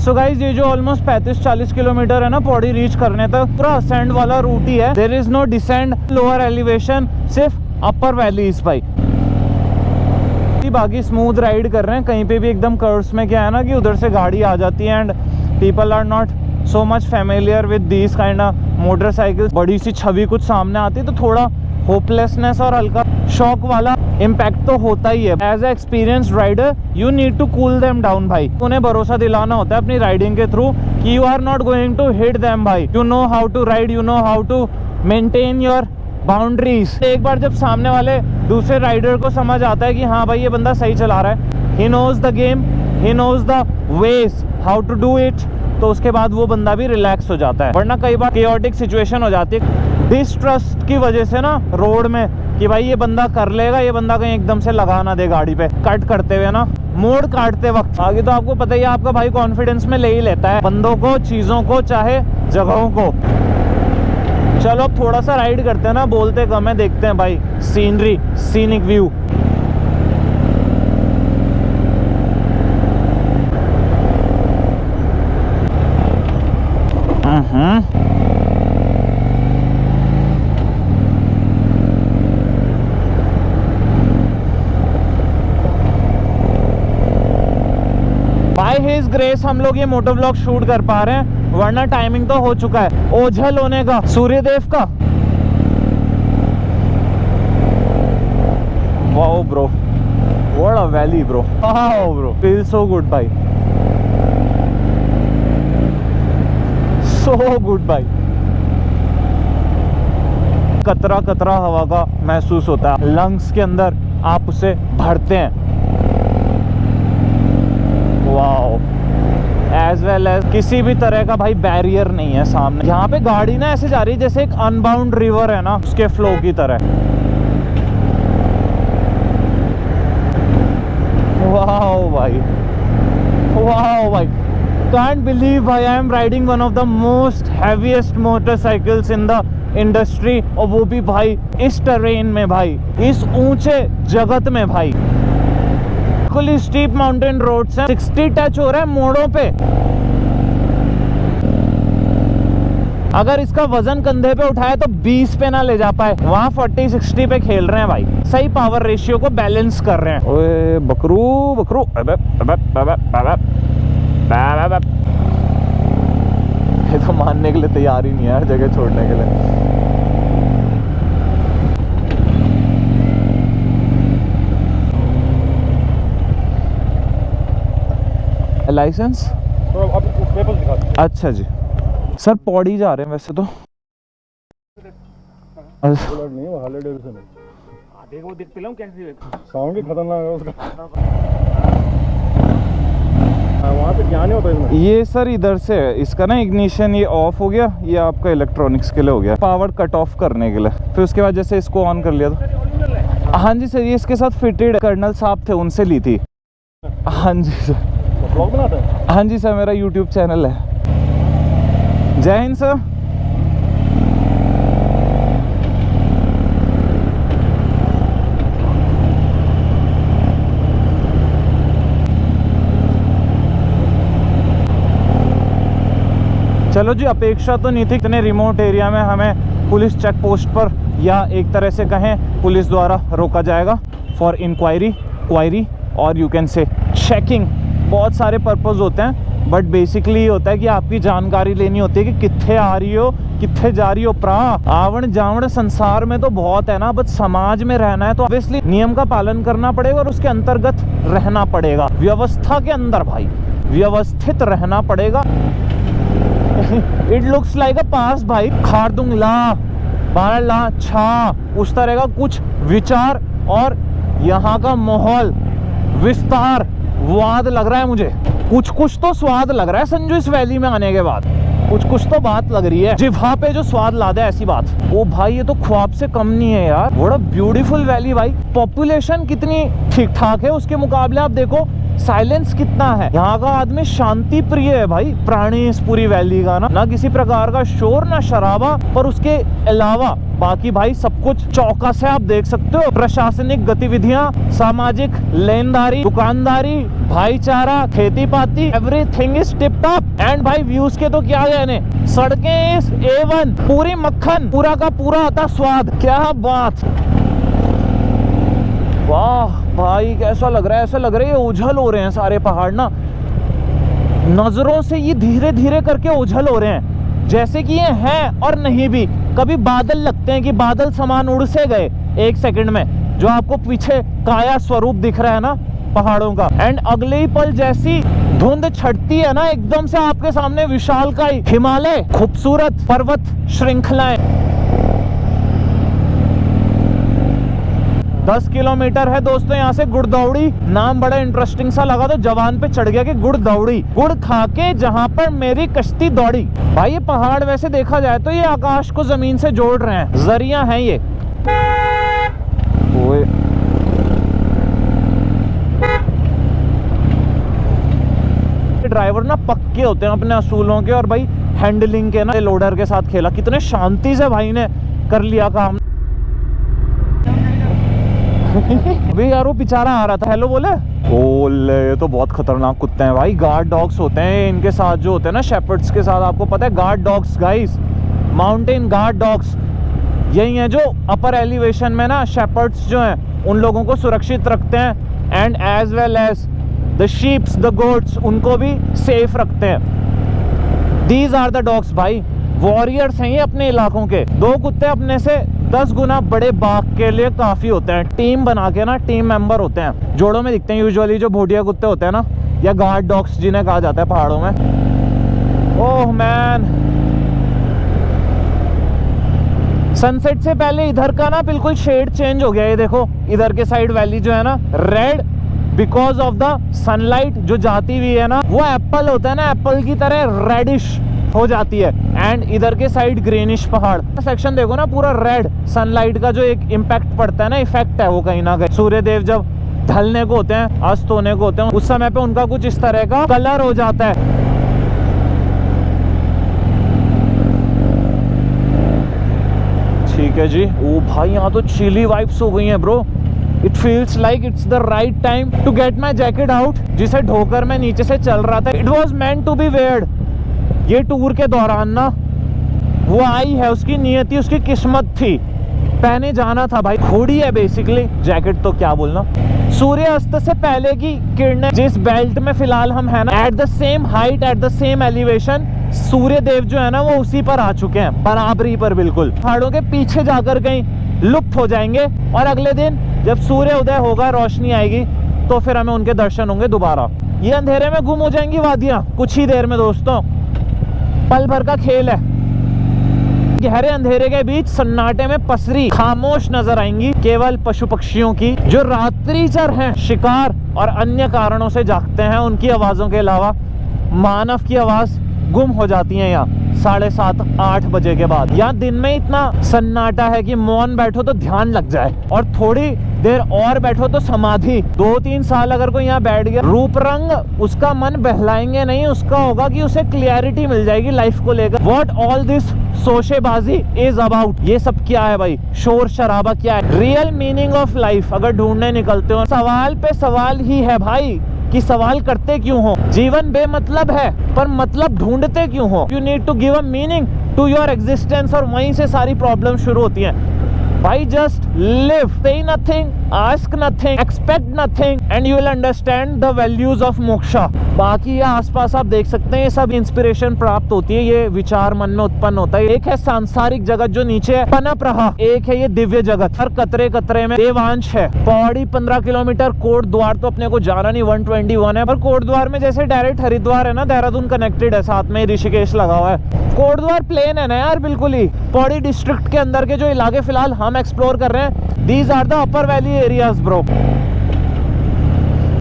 So guys ये जो almost 35-40 kilometre है ना पौड़ी रीच करने तक, पूरा असेंड वाला रूट ही है। There is no descent, lower elevation, सिर्फ अपर वैलीज भाई। बाकी स्मूथ राइड कर रहे हैं, कहीं पे भी एकदम कर्व्स में क्या है ना कि उधर से गाड़ी आ जाती है and people are not so much familiar with these kind of motorcycles. बड़ी सी छवि कुछ सामने आती है तो थोड़ा होपलेसनेस और हल्का शॉक वाला इम्पैक्ट तो होता ही है। As a experienced rider you need to cool them down भाई। उन्हें भरोसा दिलाना होता है अपनी राइडिंग के थ्रू कि you are not going to hit them भाई। You know how to ride, you know how to maintain your boundaries. एक बार जब सामने वाले दूसरे राइडर को समझ आता है कि हाँ भाई ये बंदा सही चला रहा है, he knows the game, he knows the ways how to do it, तो उसके बाद वो बंदा भी रिलैक्स हो जाता है। वरना कई बार केओटिक सिचुएशन हो जाती है डिस्ट्रस्ट की वजह से ना रोड में, कि भाई ये बंदा कर लेगा, ये बंदा कहीं एकदम से लगा ना दे गाड़ी पे कट करते हुए ना, मोड़ काटते वक्त। आगे तो आपको पता ही है, आपका भाई कॉन्फिडेंस में ले ही लेता है बंदों को, चीजों को, चाहे जगहों को। चलो अब थोड़ा सा राइड करते हैं ना, बोलते कम है, देखते हैं भाई scenery, scenic view. By his grace हम लोग ये मोटो व्लॉग शूट कर पा रहे हैं, वरना टाइमिंग तो हो चुका है ओझल होने का, सूर्यदेव का। Wow bro, what a valley bro, wow bro, feel so good भाई, सो गुड भाई। कतरा कतरा हवा का महसूस होता है लंग्स के अंदर, आप उसे भरते हैं। वाओ, एज वेल एज किसी भी तरह का भाई बैरियर नहीं है सामने। यहाँ पे गाड़ी ना ऐसे जा रही है जैसे एक अनबाउंड रिवर है ना, उसके फ्लो की तरह। वाओ भाई, वाओ भाई, कांट बिलीव भाई I am riding one of the most heaviest motorcycles in the industry, और वो भी भाई इस टेरेन में भाई, इस ऊंचे जगत में भाई। बिल्कुल स्टीप माउंटेन रोड से 60 टच हो रहा है मोड़ों पे। अगर इसका वजन कंधे पे उठाए तो 20 पे ना ले जा पाए, वहां 40-60 पे खेल रहे हैं भाई, सही पावर रेशियो को बैलेंस कर रहे हैं। ओए बकरू बकरू, ये तो मानने के लिए तैयार ही नहीं है हर जगह छोड़ने के लिए। लाइसेंस पेपर्स दिखा। अच्छा जी सर, पौड़ी जा रहे हैं वैसे तो। नहीं वो हार्ले डेविडसन है। देखो देख पिलाऊं कैसे, साउंड ही खतरनाक है उसका। वहाँ पे क्या नहीं होता इसमें। ये सर इधर से है, इसका ना इग्निशन ये ऑफ हो गया, ये आपका इलेक्ट्रॉनिक्स के लिए हो गया, पावर कट ऑफ करने के लिए। फिर उसके बाद जैसे इसको ऑन कर लिया तो हाँ जी सर, ये इसके साथ फिटेड कर्नल साहब थे, उनसे ली थी। हाँ जी सर, ब्लॉग बनाता है। हाँ जी सर, मेरा यूट्यूब चैनल है। जय हिंद सर। चलो जी, अपेक्षा तो नहीं थी इतने रिमोट एरिया में हमें पुलिस चेक पोस्ट पर, या एक तरह से कहें पुलिस द्वारा रोका जाएगा फॉर इंक्वायरी, क्वायरी और यू कैन से चेकिंग। बहुत सारे पर्पस होते हैं, बट बेसिकली ये होता है कि आपकी जानकारी लेनी होती है कि कित्थे आ रही हो, कित्थे जा रही हो। प्रा आवण जावण संसार में तो बहुत है ना, बट समाज में रहना है तो ऑब्वियसली नियम का पालन करना पड़ेगा और उसके अंतर्गत रहना पड़ेगा, व्यवस्था के अंदर भाई व्यवस्थित रहना पड़ेगा। इट लुक्स लाइक अ पास भाई, खारदुंग ला बारह ला छा, उस तरह का कुछ विचार, और यहाँ का माहौल विस्तार वाद लग रहा है मुझे। कुछ कुछ तो स्वाद लग रहा है संजू इस वैली में आने के बाद, कुछ तो बात लग रही है, जिह्वा पे जो स्वाद ला दे ऐसी बात। ओ भाई ये तो ख्वाब से कम नहीं है यार, बड़ा ब्यूटीफुल वैली भाई। पॉपुलेशन कितनी ठीक ठाक है, उसके मुकाबले आप देखो साइलेंस कितना है। यहाँ का आदमी शांति प्रिय है भाई, प्राणी इस पूरी वैली का ना किसी प्रकार का शोर ना शराबा, पर उसके अलावा बाकी भाई सब कुछ चौकस है, आप देख सकते हो। प्रशासनिक गतिविधियां, सामाजिक लेनदारी, दुकानदारी, भाईचारा, खेती पाती, everything is tip top. And भाई व्यूज के तो क्या कहने, सड़कें इस A1, पूरी मक्खन, पूरा का पूरा आता स्वाद। क्या बात, वाह भाई कैसा लग रहा है, ऐसा लग रहा है ये ओझल हो रहे हैं सारे पहाड़ ना, नजरों से ये धीरे धीरे करके ओझल हो रहे हैं, जैसे कि ये हैं और नहीं भी। कभी बादल लगते हैं कि बादल समान उड़ से गए एक सेकंड में, जो आपको पीछे काया स्वरूप दिख रहा है ना पहाड़ों का। एंड अगले ही पल जैसी धुंध छटती है ना, एकदम से आपके सामने विशालकाय हिमालय, खूबसूरत पर्वत श्रृंखलाएं। 10 किलोमीटर है दोस्तों यहाँ से गुड़दौड़ी। नाम बड़ा इंटरेस्टिंग सा लगा तो जवान पे चढ़ गया कि गुड़दौड़ी, गुड़ खा के जहाँ पर मेरी कश्ती दौड़ी। भाई ये पहाड़ वैसे देखा जाए तो ये आकाश को जमीन से जोड़ रहे हैं, जरिया हैं ये। ड्राइवर ना पक्के होते हैं अपने असूलों के, और भाई हैंडलिंग के ना लोडर के साथ खेला, कितने शांति से भाई ने कर लिया काम। अभी यार वो बेचारा आ रहा था, हेलो बोले, ओले ये तो बहुत खतरनाक कुत्ते हैं भाई, गार्ड डॉग्स होते हैं इनके साथ जो होते हैं ना शेपर्ड्स के साथ, आपको पता है guard dogs guys, mountain guard dogs यही हैं जो अपर एलिवेशन में ना शेपर्ड्स जो हैं उन लोगों को सुरक्षित रखते हैं, and as well as the sheeps the goats उनको भी सेफ रखते हैं। दीज आर द डॉग्स भाई, वॉरियर्स हैं ये अपने इलाकों के। 2 कुत्ते अपने से 10 गुना बड़े बाघ के लिए काफी होते हैं। टीम बना के ना, टीम मेंबर होते हैं, जोड़ों में दिखते हैं यूजुअली जो भोटिया कुत्ते होते हैं ना, या गार्ड डॉग्स जिन्हें कहा जाता है पहाड़ों में। ओह मैन, सनसेट से पहले इधर का ना बिल्कुल शेड चेंज हो गया। ये देखो इधर के साइड वैली जो है ना red, because of the sunlight जो जाती हुई है ना, वो एप्पल होता है ना, एप्पल की तरह रेडिश हो जाती है। एंड इधर के साइड ग्रीनिश पहाड़ सेक्शन देखो ना, पूरा रेड, सनलाइट का जो एक इम्पैक्ट पड़ता है ना, इफेक्ट है वो कहीं ना कहीं। सूर्य देव जब ढलने को होते हैं, अस्त होने को होते हैं, उस समय पे उनका कुछ इस तरह का कलर हो जाता है। ठीक है जी। ओ भाई यहाँ तो चिली वाइब्स हो गई हैं bro. It feels like it's the right time to get my jacket out, जिसे ढोकर मैं नीचे से चल रहा था। It was meant to be weird. ये टूर के दौरान ना वो आई है, उसकी नियति, उसकी किस्मत थी, पहने जाना था भाई। घोड़ी है बेसिकली, जैकेट तो क्या बोलना। सूर्य अस्त से पहले की किरणें जिस बेल्ट में फिलहाल हम है ना, at the same height, at the same elevation, Surya Dev जो है ना वो उसी पर आ चुके हैं, बराबरी पर बिल्कुल। पहाड़ों के पीछे जाकर कहीं लुप्त हो जाएंगे, और अगले दिन जब सूर्य उदय होगा, रोशनी आएगी, तो फिर हमें उनके दर्शन होंगे दोबारा। ये अंधेरे में गुम हो जाएंगी वादियां कुछ ही देर में दोस्तों, पल भर का खेल है। गहरे अंधेरे के बीच सन्नाटे में पसरी खामोश नजर आएंगी केवल पशु पक्षियों की, जो रात्रिचर हैं, शिकार और अन्य कारणों से जागते हैं। उनकी आवाजों के अलावा मानव की आवाज गुम हो जाती है यहाँ 7:30-8 बजे के बाद। यहाँ दिन में इतना सन्नाटा है कि मौन बैठो तो ध्यान लग जाए, और थोड़ी देर और बैठो तो समाधि। 2-3 साल अगर कोई यहाँ बैठ गया, रूप रंग उसका मन बहलाएंगे नहीं, उसका होगा कि उसे क्लियरिटी मिल जाएगी लाइफ को लेकर। व्हाट ऑल दिस शोशेबाजी इज अबाउट, ये सब क्या है भाई, शोर शराबा क्या है। रियल मीनिंग ऑफ लाइफ अगर ढूंढने निकलते हो, सवाल पे सवाल ही है भाई कि सवाल करते क्यों हो। जीवन बेमतलब है, पर मतलब ढूंढते क्यों हो। You need to give a meaning to your existence, और वहीं से सारी प्रॉब्लम शुरू होती हैं भाई। Just live, say nothing, ask nothing, expect nothing, and you will understand the values of moksha। बाकी ये आसपास आप देख सकते हैं, ये सब इंस्पिरेशन प्राप्त होती है, ये विचार मन में उत्पन्न होता है। एक है सांसारिक जगत जो नीचे है, पनप रहा, एक है ये दिव्य जगत, हर कतरे कतरे में देवांश है। पौड़ी 15 किलोमीटर, कोट द्वार तो अपने को जाना नहीं, 121 है, पर कोट द्वार में जैसे डायरेक्ट हरिद्वार है ना, देहरादून कनेक्टेड है, साथ में ऋषिकेश लगा हुआ है। कोट द्वार प्लेन है ना यार बिल्कुल ही। पौड़ी डिस्ट्रिक्ट के अंदर के जो इलाके फिलहाल हम एक्सप्लोर कर रहे हैं, these are the upper valley areas bro.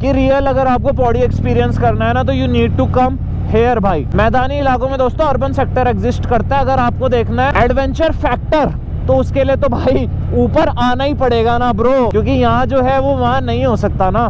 कि रियल अगर आपको पौड़ी एक्सपीरियंस करना है ना, तो you need to come here भाई। मैदानी इलाकों में दोस्तों अर्बन सेक्टर एग्जिस्ट करता है। अगर आपको देखना है एडवेंचर फैक्टर, तो उसके लिए तो भाई ऊपर आना ही पड़ेगा ना ब्रो, क्योंकि यहाँ जो है वो वहां नहीं हो सकता ना।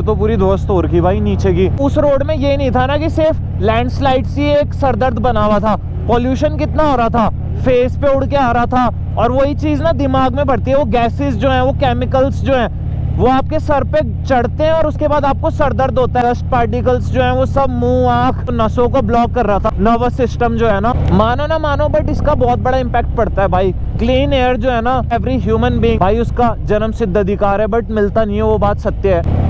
रोड तो पूरी ध्वस्त हो रखी भाई नीचे की। उस रोड में ये नहीं था ना कि सिर्फ लैंडस्लाइड सी एक सरदर्द बना हुआ था, पॉल्यूशन कितना हो रहा था, फेस पे उड़ के आ रहा था। और वही चीज ना दिमाग में बढ़ती है, वो गैसेस जो है, वो केमिकल्स जो है, वो आपके सर पे चढ़ते हैं और उसके बाद आपको सर दर्द होता है। डस्ट पार्टिकल्स जो है वो सब मुंह, आंख, नसों को ब्लॉक कर रहा था। नर्वस सिस्टम जो है ना, मानो ना मानो बट इसका बहुत बड़ा इम्पैक्ट पड़ता है भाई। क्लीन एयर जो है ना, एवरी ह्यूमन बीइंग भाई उसका जन्म सिद्ध अधिकार है, बट मिलता नहीं है, वो बात सत्य है।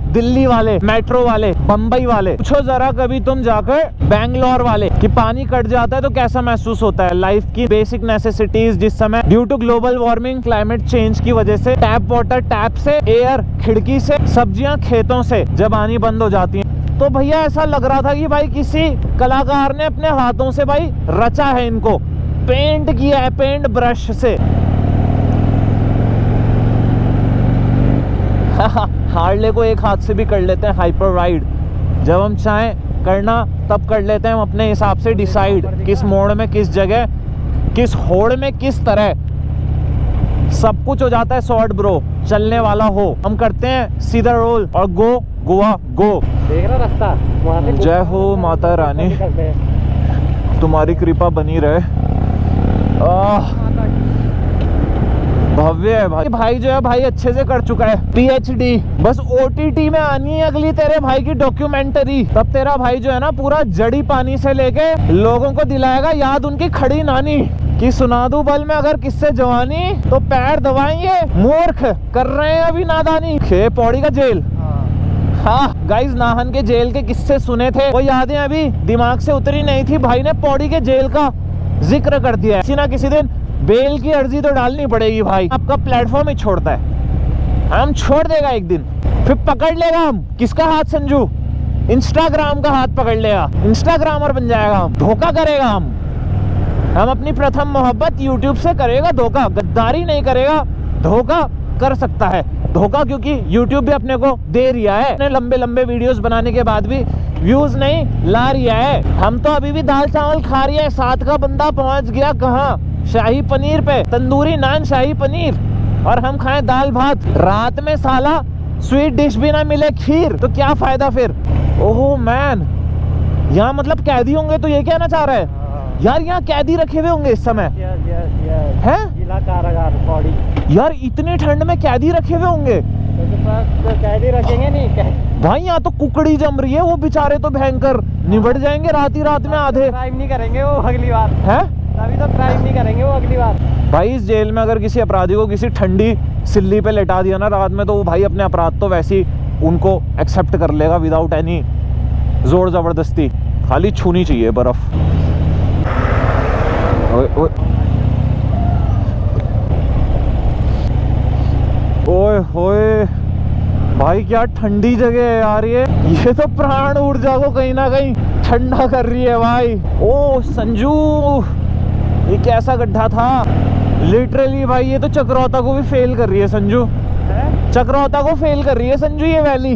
दिल्ली वाले, मेट्रो वाले, बम्बई वाले, पूछो जरा कभी तुम जाकर बैंगलोर वाले कि पानी कट जाता है तो कैसा महसूस होता है। लाइफ की बेसिक नेसेसिटीज जिस समय due to global warming, climate change की वजह से टैप वाटर टैप से, एयर खिड़की से, सब्जियां खेतों से जब आनी बंद हो जाती हैं, तो भैया ऐसा लग रहा था कि भाई किसी कलाकार ने अपने हाथों से भाई रचा है, इनको पेंट किया है, पेंट ब्रश से। हार्ले को एक हाथ से भी कर लेते हैं हाइपर राइड, जब हम चाहें करना तब कर लेते हैं हम अपने हिसाब से डिसाइड, किस मोड़ में, किस जगह, किस होड़ में, किस तरह, सब कुछ हो जाता है सॉर्ट ब्रो। चलने वाला हो, हम करते हैं सीधा रोल और गो गोवा गो। देख रहा रास्ता, जय हो माता रानी, तुम्हारी कृपा बनी रहे। भव्य है भाई। भाई जो है भाई अच्छे से कर चुका है पीएचडी, बस ओटीटी में आनी है अगली तेरे भाई की डॉक्यूमेंट्री, तब तेरा भाई जो है ना पूरा जड़ी पानी से लेके लोगों को दिलाएगा याद उनकी खड़ी नानी कि सुना दूं बल में अगर किससे जवानी तो पैर दबाएंगे, मूर्ख कर रहे हैं अभी नादानी। खे पौड़ी का जेल, हाँ गाइस, नाहन के जेल के किस्से सुने थे, वो यादें अभी दिमाग से उतरी नहीं थी। भाई ने पौड़ी के जेल का जिक्र कर दिया है। किसी ना किसी दिन बेल की अर्जी तो डालनी पड़ेगी भाई, आपका प्लेटफॉर्म ही छोड़ता है, हम छोड़ देगा एक दिन, फिर पकड़ लेगा हम किसका हाथ संजू, इंस्टाग्राम का हाथ पकड़ लेगा, इंस्टाग्रामर बन जाएगा हम, धोखा करेगा हम अपनी प्रथम मोहब्बत यूट्यूब से करेगा धोखा, गद्दारी नहीं करेगा, धोखा कर सकता है धोखा, क्योंकि यूट्यूब भी अपने को दे रिया है, अपने लंबे लंबे वीडियोस बनाने के बाद भी व्यूज नहीं ला रिया है। हम तो अभी भी दाल चावल खा रही है, साथ का बंदा पहुंच गया कहाँ, शाही पनीर पे, तंदूरी नान शाही पनीर, और हम खाएं दाल भात। रात में साला स्वीट डिश भी ना मिले, खीर, तो क्या फायदा फिर। ओहो मैन, यहाँ मतलब कैदी होंगे, तो ये कहना चाह रहा है यार, यहाँ कैदी रखे हुए होंगे इस समय है यार, इतनी ठंड में कैदी रखे हुए होंगे, तो कैदी रखेंगे नहीं भाई। यहाँ तो कुकड़ी जम रही है, वो बेचारे तो भयंकर निबट जाएंगे रात ही रात में आधे। क्राइम नहीं करेंगे वो अगली बार है, अभी तो क्राइम नहीं करेंगे वो अगली बार। भाई इस जेल में अगर किसी अपराधी को किसी ठंडी सिल्ली पे लेटा दिया ना रात में, तो वो भाई अपने अपराध तो वैसे ही उनको एक्सेप्ट कर लेगा विदाउट एनी जोर जबरदस्ती, खाली छूनी चाहिए बर्फ। ओए होए भाई, क्या ठंडी जगह है यार ये तो प्राण ऊर्जा को कहीं ना कहीं ठंडा कर रही है भाई। ओ संजू, ये कैसा गड्ढा था लिटरली भाई, ये तो चक्रौता को भी फेल कर रही है संजू, चक्रौता को फेल कर रही है संजू ये वैली,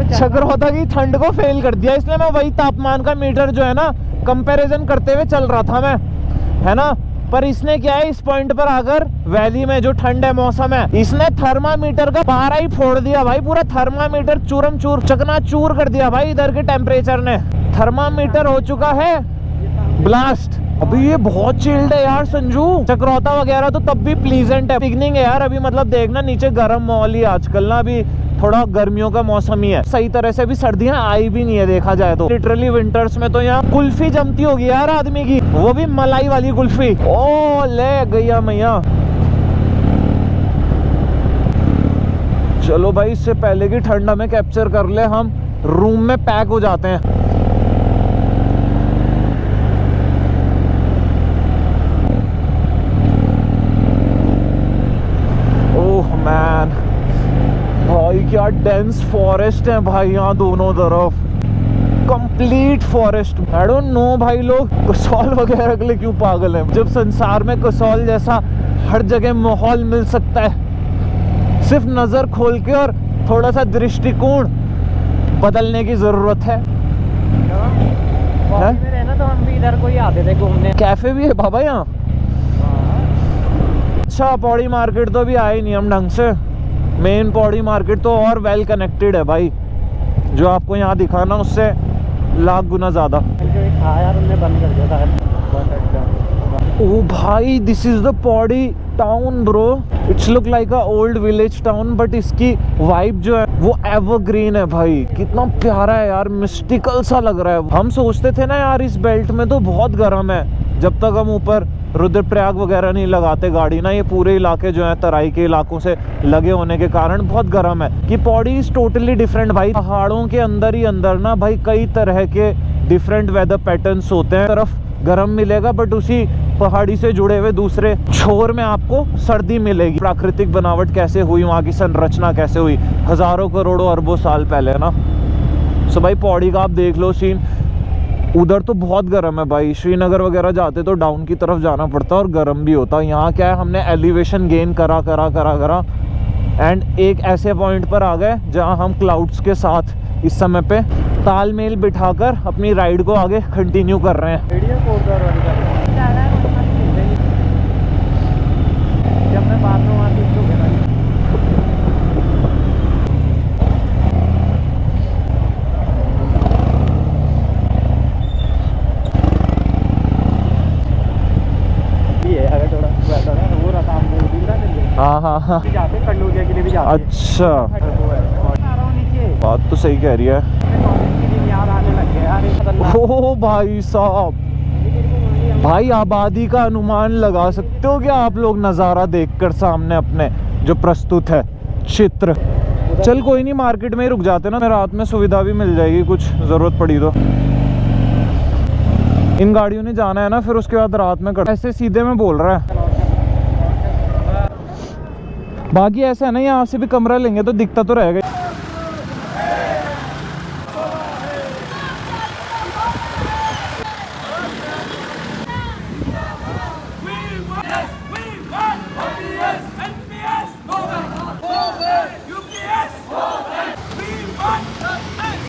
चक्रौता की ठंड को फेल कर दिया। इसलिए मैं वही तापमान का मीटर जो है ना कंपैरिजन करते हुए चल रहा था मैं, है ना, पर इसने क्या है, इस पॉइंट पर आकर वैली में जो ठंड है मौसम है, इसने थर्मामीटर का पारा ही फोड़ दिया भाई, पूरा थर्मामीटर चूरम चूर चकनाचूर कर दिया भाई इधर के टेम्परेचर ने। थर्मामीटर हो चुका है ब्लास्ट। अभी ये बहुत चिल्ड है यार संजू, चक्रौता वगैरह तो तब भी प्लीजेंट है, पिकनिक है यार। अभी मतलब देखना नीचे गर्म माहौल ही आजकल ना, अभी थोड़ा गर्मियों का मौसम ही है, सही तरह से अभी सर्दियां आई भी नहीं है देखा जाए तो। लिटरली विंटर्स में तो यहाँ कुल्फी जमती होगी यार आदमी की, वो भी मलाई वाली कुल्फी। ओ ले गैया मैया, चलो भाई इससे पहले की ठंड हमें कैप्चर कर ले, हम रूम में पैक हो जाते हैं। ओह मैन भाई, क्या डेंस फॉरेस्ट है भाई यहाँ दोनों तरफ, complete forest. I don't know भाई लोग कसौल वगैरह के लिए क्यों पागल हैं, जब संसार में कसौल जैसा हर जगह माहौल मिल सकता है। सिर्फ नजर खोल के और थोड़ा सा दृष्टिकोण बदलने की जरूरत है। में रहना तो हम भी इधर को ही आते थे घूमने। कैफे भी है बाबा यहाँ, अच्छा पौड़ी मार्केट तो अभी आए नहीं हम ढंग से। मेन पौड़ी मार्केट तो और वेल कनेक्टेड है भाई, जो आपको यहाँ दिखाना उससे लाख गुना ज़्यादा। यार उन्होंने बंद कर दिया था। ओ भाई this is the Pauri town bro. It's look like a old village town, but इसकी वाइब जो है वो एवरग्रीन है भाई। कितना प्यारा है यार, मिस्टिकल सा लग रहा है। हम सोचते थे ना यार इस बेल्ट में तो बहुत गर्म है, जब तक हम ऊपर रुद्रप्रयाग वगैरह नहीं लगाते गाड़ी ना। ये पूरे इलाके जो है तराई के इलाकों से लगे होने के कारण बहुत गर्म है। कि पौड़ी इज टोटली डिफरेंट भाई। पहाड़ों के अंदर ही अंदर ना भाई कई तरह के डिफरेंट वेदर पैटर्न्स होते हैं। तरफ गर्म मिलेगा बट उसी पहाड़ी से जुड़े हुए दूसरे छोर में आपको सर्दी मिलेगी। प्राकृतिक बनावट कैसे हुई, वहाँ की संरचना कैसे हुई हजारों करोड़ों अरबों साल पहले ना। सो भाई पौड़ी का आप देख लो सीन। उधर तो बहुत गर्म है भाई, श्रीनगर वगैरह जाते तो डाउन की तरफ जाना पड़ता और गर्म भी होता। यहाँ क्या है, हमने एलिवेशन गेन करा एंड एक ऐसे पॉइंट पर आ गए जहाँ हम क्लाउड्स के साथ इस समय पे तालमेल बिठाकर अपनी राइड को आगे कंटिन्यू कर रहे हैं। जब मैं बाद में वहाँ हाँ जाते कन्नौजिया के लिए भी जाते। अच्छा बात तो सही कह रही है। ओ भाई साहब, भाई आबादी का अनुमान लगा सकते हो क्या आप लोग नज़ारा देखकर सामने अपने जो प्रस्तुत है चित्र। चल कोई नहीं, मार्केट में ही रुक जाते ना, रात में सुविधा भी मिल जाएगी कुछ ज़रूरत पड़ी तो। इन गाड़ियों ने जाना है ना, फिर उसके बाद रात में कर ऐसे सीधे में बोल रहा है। बाकी ऐसा है ना, यहाँ से भी कमरा लेंगे तो दिखता तो रहेगा।